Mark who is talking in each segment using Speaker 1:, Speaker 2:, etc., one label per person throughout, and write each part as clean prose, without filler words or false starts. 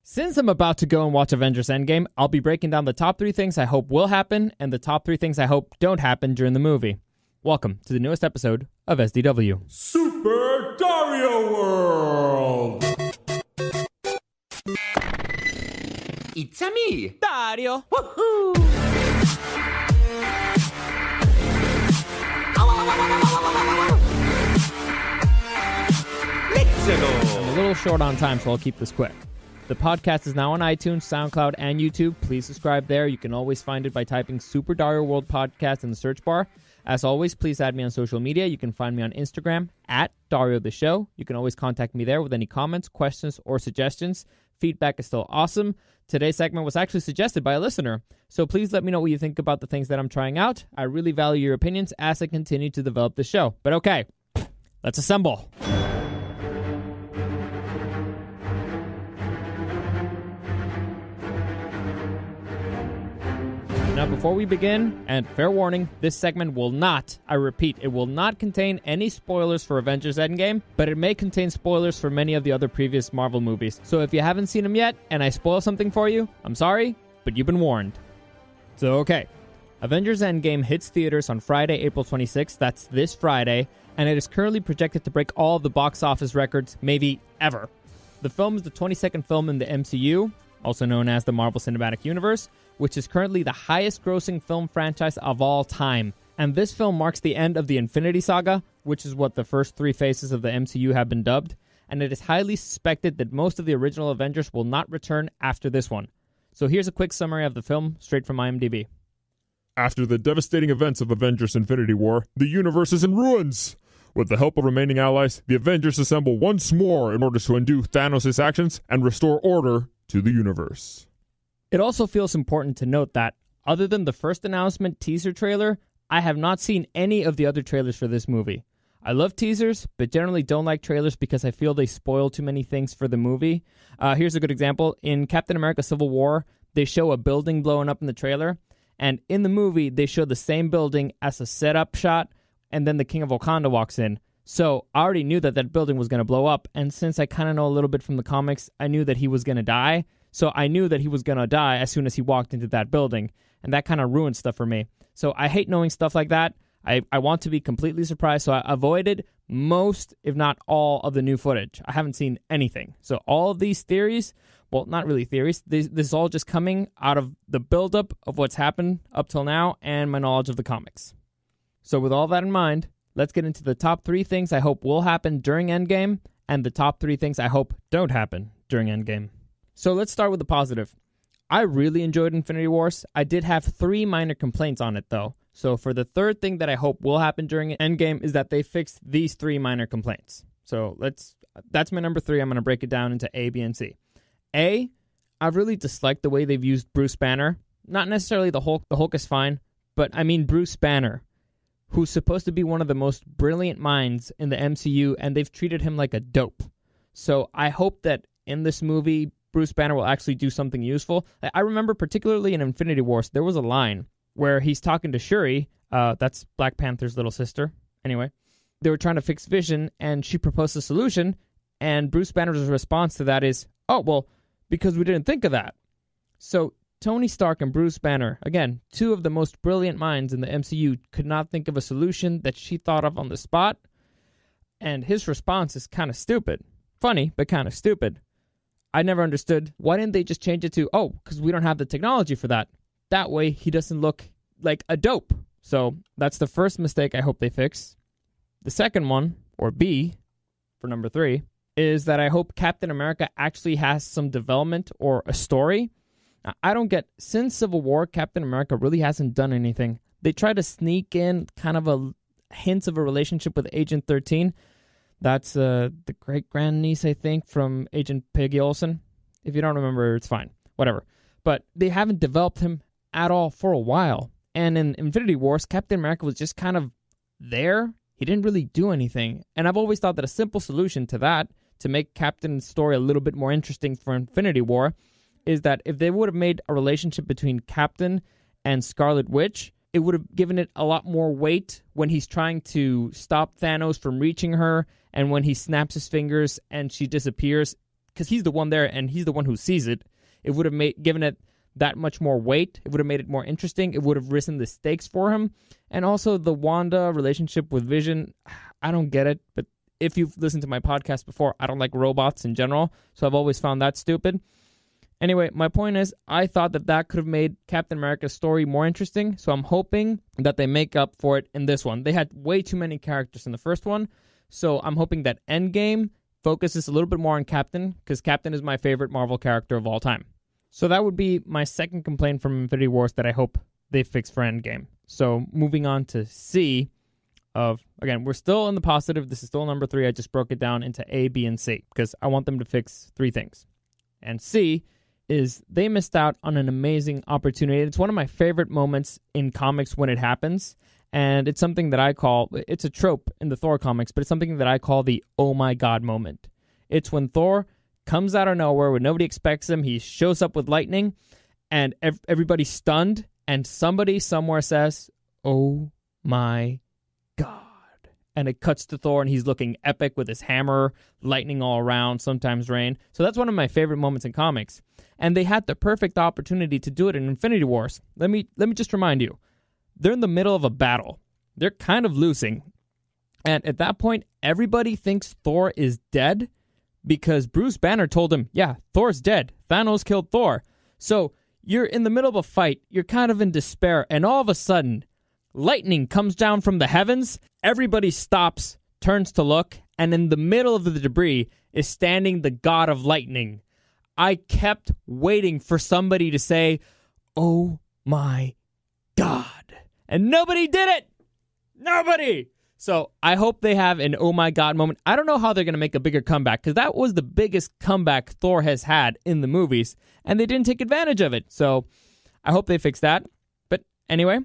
Speaker 1: Since I'm about to go and watch Avengers Endgame, I'll be breaking down the top 3 things I hope will happen and the top 3 things I hope don't happen during the movie. Welcome to the newest episode of SDW.
Speaker 2: Super Dario World!
Speaker 3: It's a me,
Speaker 1: Dario!
Speaker 3: Woohoo! Let's go!
Speaker 1: I'm a little short on time, so I'll keep this quick. The podcast is now on iTunes, SoundCloud, and YouTube. Please subscribe there. You can always find it by typing Super Dario World Podcast in the search bar. As always, please add me on social media. You can find me on Instagram at Dario the Show. You can always contact me there with any comments, questions, or suggestions. Feedback is still awesome. Today's segment was actually suggested by a listener, so please let me know what you think about the things that I'm trying out. I really value your opinions as I continue to develop the show. But okay, let's assemble. Now, before we begin, and fair warning, this segment will not, I repeat, it will not contain any spoilers for Avengers Endgame, but it may contain spoilers for many of the other previous Marvel movies. So if you haven't seen them yet, and I spoil something for you, I'm sorry, but you've been warned. So okay, Avengers Endgame hits theaters on Friday, April 26th, that's this Friday, and it is currently projected to break all of the box office records, maybe ever. The film is the 22nd film in the MCU, also known as the Marvel Cinematic Universe, which is currently the highest-grossing film franchise of all time. And this film marks the end of the Infinity Saga, which is what the first 3 phases of the MCU have been dubbed, and it is highly suspected that most of the original Avengers will not return after this one. So here's a quick summary of the film, straight from IMDb.
Speaker 2: After the devastating events of Avengers Infinity War, the universe is in ruins! With the help of remaining allies, the Avengers assemble once more in order to undo Thanos' actions and restore order to the universe.
Speaker 1: It also feels important to note that, other than the first announcement teaser trailer, I have not seen any of the other trailers for this movie. I love teasers, but generally don't like trailers because I feel they spoil too many things for the movie. Here's a good example. In Captain America Civil War, they show a building blowing up in the trailer, and in the movie, they show the same building as a setup shot, and then the King of Wakanda walks in. So I already knew that that building was going to blow up, and since I kind of know a little bit from the comics, I knew that he was going to die. So I knew that he was going to die as soon as he walked into that building, and that kind of ruined stuff for me. So I hate knowing stuff like that. I want to be completely surprised, so I avoided most, if not all, of the new footage. I haven't seen anything. So all of these theories, well, not really theories, this is all just coming out of the buildup of what's happened up till now and my knowledge of the comics. So with all that in mind, let's get into the top 3 things I hope will happen during Endgame and the top 3 things I hope don't happen during Endgame. So let's start with the positive. I really enjoyed Infinity Wars. I did have 3 minor complaints on it, though. So for the third thing that I hope will happen during Endgame is that they fixed these 3 minor complaints. So that's my number 3. I'm going to break it down into A, B, and C. A, I've really disliked the way they've used Bruce Banner. Not necessarily the Hulk. The Hulk is fine. But I mean Bruce Banner, who's supposed to be one of the most brilliant minds in the MCU, and they've treated him like a dope. So I hope that in this movie, Bruce Banner will actually do something useful. I remember particularly in Infinity Wars, there was a line where he's talking to Shuri, that's Black Panther's little sister. Anyway, they were trying to fix Vision, and she proposed a solution, and Bruce Banner's response to that is, oh, well, because we didn't think of that. So Tony Stark and Bruce Banner, again, 2 of the most brilliant minds in the MCU, could not think of a solution that she thought of on the spot, and his response is kind of stupid. Funny, but kind of stupid. I never understood, why didn't they just change it to, oh, because we don't have the technology for that. That way, he doesn't look like a dope. So that's the first mistake I hope they fix. The second one, or B, for number 3, is that I hope Captain America actually has some development or a story. Now, I don't get, since Civil War, Captain America really hasn't done anything. They try to sneak in kind of a hints of a relationship with Agent 13. That's the great-grandniece, I think, from Agent Peggy Olsen. If you don't remember, it's fine. Whatever. But they haven't developed him at all for a while. And in Infinity Wars, Captain America was just kind of there. He didn't really do anything. And I've always thought that a simple solution to that, to make Captain's story a little bit more interesting for Infinity War, is that if they would have made a relationship between Captain and Scarlet Witch, it would have given it a lot more weight when he's trying to stop Thanos from reaching her, and when he snaps his fingers and she disappears. because he's the one there and he's the one who sees it, it would have given it that much more weight. It would have made it more interesting. It would have risen the stakes for him. And also the Wanda relationship with Vision, I don't get it. But if you've listened to my podcast before, I don't like robots in general. So I've always found that stupid. Anyway, my point is, I thought that could have made Captain America's story more interesting. So I'm hoping that they make up for it in this one. They had way too many characters in the first one. So I'm hoping that Endgame focuses a little bit more on Captain, because Captain is my favorite Marvel character of all time. So that would be my second complaint from Infinity Wars that I hope they fix for Endgame. So moving on to C again, we're still in the positive. This is still number 3. I just broke it down into A, B, and C because I want them to fix 3 things. And C is they missed out on an amazing opportunity. It's one of my favorite moments in comics when it happens. And it's something that I call, it's a trope in the Thor comics, but it's something that I call the oh my god moment. It's when Thor comes out of nowhere when nobody expects him. He shows up with lightning and everybody's stunned. And somebody somewhere says, oh my god. And it cuts to Thor and he's looking epic with his hammer, lightning all around, sometimes rain. So that's one of my favorite moments in comics. And they had the perfect opportunity to do it in Infinity Wars. Let me just remind you. They're in the middle of a battle. They're kind of losing. And at that point, everybody thinks Thor is dead because Bruce Banner told him, yeah, Thor's dead. Thanos killed Thor. So you're in the middle of a fight. You're kind of in despair. And all of a sudden, lightning comes down from the heavens. Everybody stops, turns to look, and in the middle of the debris is standing the god of lightning. I kept waiting for somebody to say, oh my god. And nobody did it. Nobody. So I hope they have an oh my god moment. I don't know how they're going to make a bigger comeback because that was the biggest comeback Thor has had in the movies and they didn't take advantage of it. So I hope they fix that. But anyway,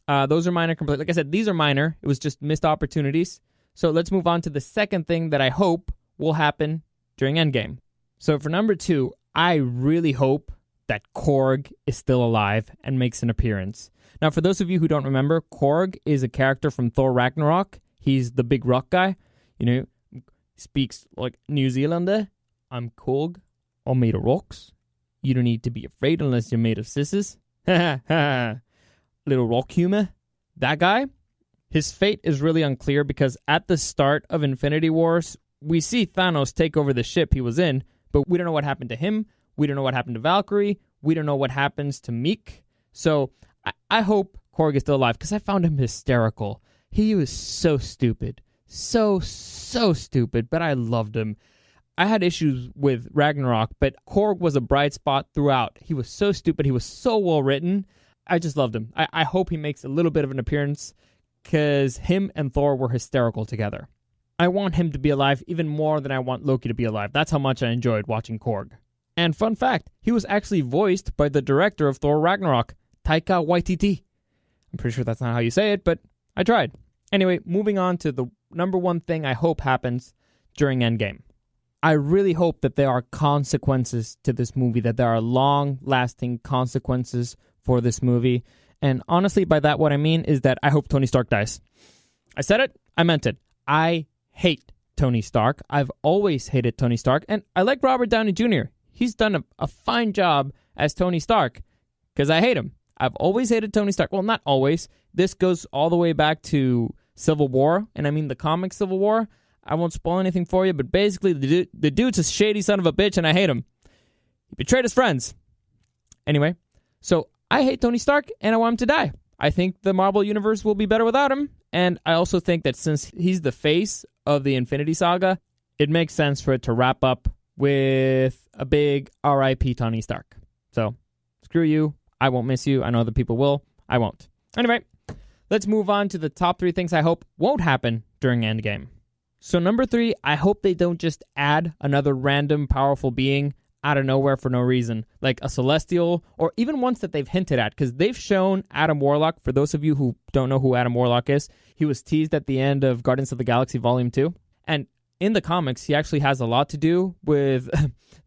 Speaker 1: those are minor complaints. Like I said, these are minor. It was just missed opportunities. So let's move on to the second thing that I hope will happen during Endgame. So for number 2, I really hope that Korg is still alive and makes an appearance. Now, for those of you who don't remember, Korg is a character from Thor Ragnarok. He's the big rock guy. You know, speaks like New Zealander. I'm Korg. I'm made of rocks. You don't need to be afraid unless you're made of scissors. Little rock humor. That guy, his fate is really unclear because at the start of Infinity Wars, we see Thanos take over the ship he was in, but we don't know what happened to him. We don't know what happened to Valkyrie. We don't know what happens to Meek. So I hope Korg is still alive because I found him hysterical. He was so stupid. So stupid, but I loved him. I had issues with Ragnarok, but Korg was a bright spot throughout. He was so stupid. He was so well written. I just loved him. I hope he makes a little bit of an appearance because him and Thor were hysterical together. I want him to be alive even more than I want Loki to be alive. That's how much I enjoyed watching Korg. And fun fact, he was actually voiced by the director of Thor Ragnarok, Taika Waititi. I'm pretty sure that's not how you say it, but I tried. Anyway, moving on to the number 1 thing I hope happens during Endgame. I really hope that there are consequences to this movie, that there are long-lasting consequences for this movie. And honestly, by that, what I mean is that I hope Tony Stark dies. I said it, I meant it. I hate Tony Stark. I've always hated Tony Stark, and I like Robert Downey Jr. He's done a fine job as Tony Stark because I hate him. I've always hated Tony Stark. Well, not always. This goes all the way back to Civil War, and I mean the comic Civil War. I won't spoil anything for you, but basically the dude's a shady son of a bitch, and I hate him. He betrayed his friends. Anyway, so I hate Tony Stark, and I want him to die. I think the Marvel Universe will be better without him, and I also think that since he's the face of the Infinity Saga, it makes sense for it to wrap up with a big R.I.P. Tony Stark. So, screw you. I won't miss you. I know other people will. I won't. Anyway, let's move on to the top 3 things I hope won't happen during Endgame. So number 3, I hope they don't just add another random powerful being out of nowhere for no reason, like a Celestial, or even ones that they've hinted at, because they've shown Adam Warlock. For those of you who don't know who Adam Warlock is, he was teased at the end of Guardians of the Galaxy Volume 2. And in the comics, he actually has a lot to do with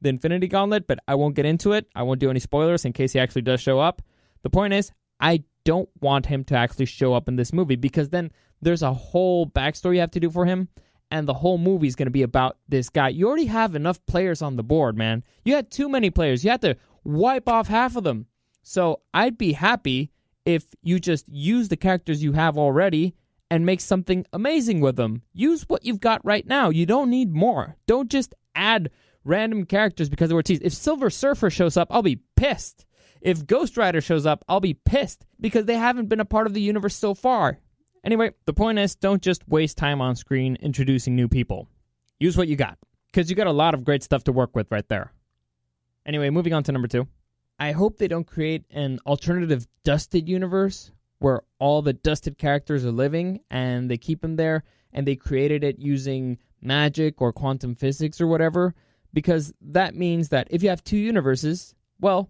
Speaker 1: the Infinity Gauntlet, but I won't get into it. I won't do any spoilers in case he actually does show up. The point is, I don't want him to actually show up in this movie because then there's a whole backstory you have to do for him, and the whole movie is going to be about this guy. You already have enough players on the board, man. You had too many players. You had to wipe off half of them. So I'd be happy if you just use the characters you have already and make something amazing with them. Use what you've got right now. You don't need more. Don't just add random characters because they were teased. If Silver Surfer shows up, I'll be pissed. If Ghost Rider shows up, I'll be pissed because they haven't been a part of the universe so far. Anyway, the point is, don't just waste time on screen introducing new people. Use what you got, because you got a lot of great stuff to work with right there. Anyway, moving on to number 2. I hope they don't create an alternative dusted universe where all the dusted characters are living and they keep them there and they created it using magic or quantum physics or whatever, because that means that if you have 2 universes, well,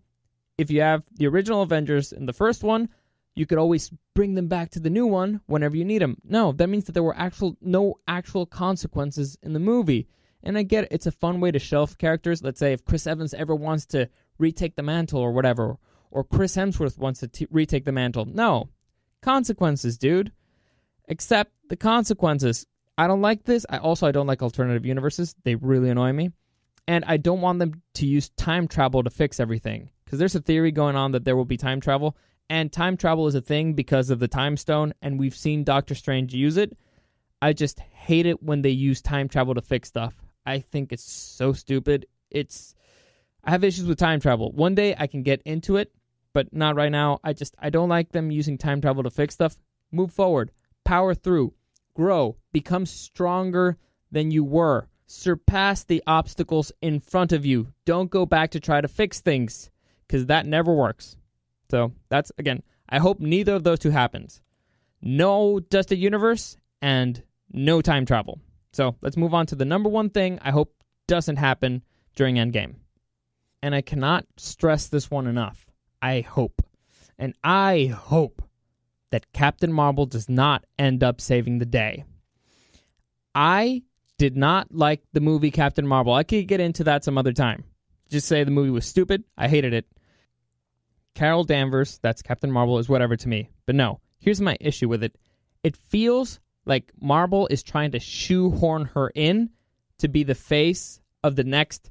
Speaker 1: if you have the original Avengers in the first one, you could always bring them back to the new one whenever you need them. No, that means that there were no actual consequences in the movie. And I get it, it's a fun way to shelf characters. Let's say if Chris Evans ever wants to retake the mantle or whatever, or Chris Hemsworth wants to retake the mantle. No. Consequences, dude. Accept the consequences. I don't like this. I don't like alternative universes. They really annoy me. And I don't want them to use time travel to fix everything. Because there's a theory going on that there will be time travel. And time travel is a thing because of the time stone. And we've seen Doctor Strange use it. I just hate it when they use time travel to fix stuff. I think it's so stupid. I have issues with time travel. One day I can get into it, but not right now. I don't like them using time travel to fix stuff. Move forward. Power through. Grow. Become stronger than you were. Surpass the obstacles in front of you. Don't go back to try to fix things, because that never works. So that's, again, I hope neither of those two happens. No dusted universe and no time travel. So let's move on to the number 1 thing I hope doesn't happen during Endgame. And I cannot stress this one enough. I hope that Captain Marvel does not end up saving the day. I did not like the movie Captain Marvel. I could get into that some other time. Just say the movie was stupid. I hated it. Carol Danvers, that's Captain Marvel, is whatever to me. But no, here's my issue with it. It feels like Marvel is trying to shoehorn her in to be the face of the next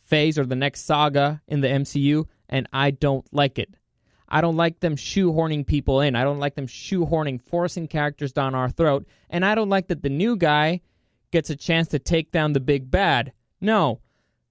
Speaker 1: phase or the next saga in the MCU, and I don't like it. I don't like them shoehorning people in. I don't like them forcing characters down our throat, and I don't like that the new guy gets a chance to take down the big bad. No.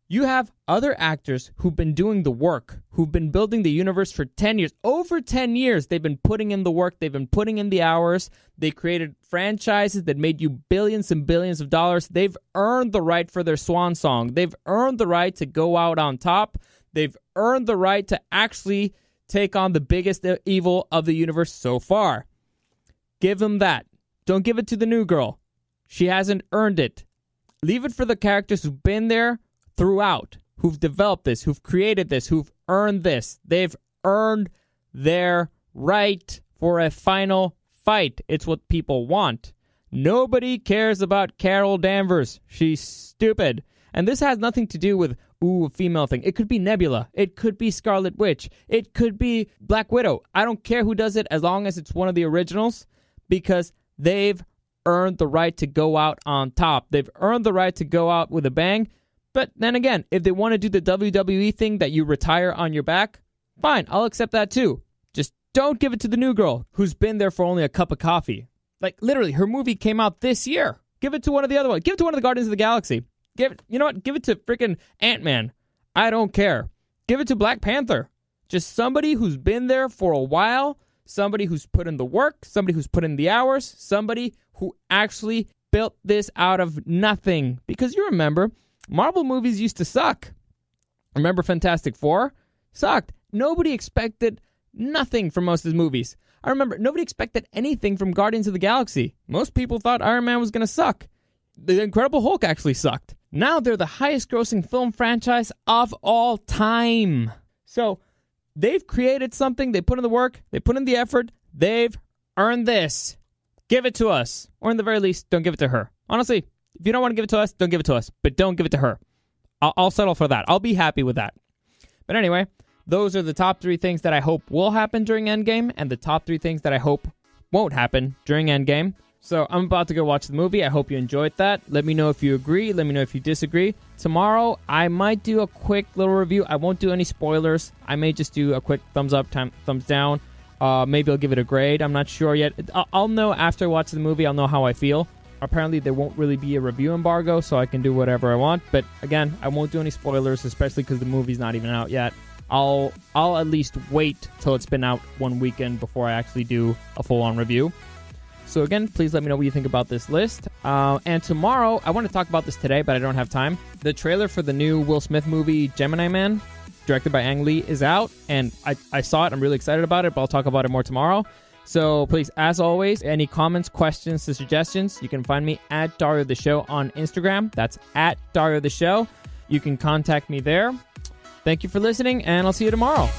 Speaker 1: You have other actors who've been doing the work, who've been building the universe for 10 years. Over 10 years, they've been putting in the work. They've been putting in the hours. They created franchises that made you billions and billions of dollars. They've earned the right for their swan song. They've earned the right to go out on top. They've earned the right to actually take on the biggest evil of the universe so far. Give them that. Don't give it to the new girl. She hasn't earned it. Leave it for the characters who've been there throughout, who've developed this, who've created this, who've earned this. They've earned their right for a final fight. It's what people want. Nobody cares about Carol Danvers. She's stupid. And this has nothing to do with, a female thing. It could be Nebula. It could be Scarlet Witch. It could be Black Widow. I don't care who does it as long as it's one of the originals, because they've earned the right to go out on top. They've earned the right to go out with a bang. But then again, if they want to do the WWE thing that you retire on your back, fine, I'll accept that too. Just don't give it to the new girl who's been there for only a cup of coffee. Like, literally, her movie came out this year. Give it to one of the other ones. Give it to one of the Guardians of the Galaxy. You know what? Give it to freaking Ant-Man. I don't care. Give it to Black Panther. Just somebody who's been there for a while, somebody who's put in the work, somebody who's put in the hours, somebody who actually built this out of nothing. Because you remember, Marvel movies used to suck. Remember Fantastic Four? Sucked. Nobody expected nothing from most of the movies. I remember nobody expected anything from Guardians of the Galaxy. Most people thought Iron Man was going to suck. The Incredible Hulk actually sucked. Now they're the highest grossing film franchise of all time. So they've created something. They put in the work. They put in the effort. They've earned this. Give it to us. Or in the very least, don't give it to her. Honestly, if you don't want to give it to us, don't give it to us. But don't give it to her. I'll settle for that. I'll be happy with that. But anyway, those are the top 3 things that I hope will happen during Endgame, and the top 3 things that I hope won't happen during Endgame. So I'm about to go watch the movie. I hope you enjoyed that. Let me know if you agree. Let me know if you disagree. Tomorrow, I might do a quick little review. I won't do any spoilers. I may just do a quick thumbs up, thumbs down. Maybe I'll give it a grade. I'm not sure yet. I'll know after I watch the movie. I'll know how I feel. Apparently, there won't really be a review embargo, so I can do whatever I want. But again, I won't do any spoilers, especially because the movie's not even out yet. I'll at least wait till it's been out one weekend before I actually do a full-on review. So again, please let me know what you think about this list. And tomorrow, I want to talk about this today, but I don't have time. The trailer for the new Will Smith movie, Gemini Man, directed by Ang Lee, is out. And I saw it. I'm really excited about it, but I'll talk about it more tomorrow. So please, as always, any comments, questions, or suggestions, you can find me at Dario the Show on Instagram. That's at Dario the Show. You can contact me there. Thank you for listening, and I'll see you tomorrow.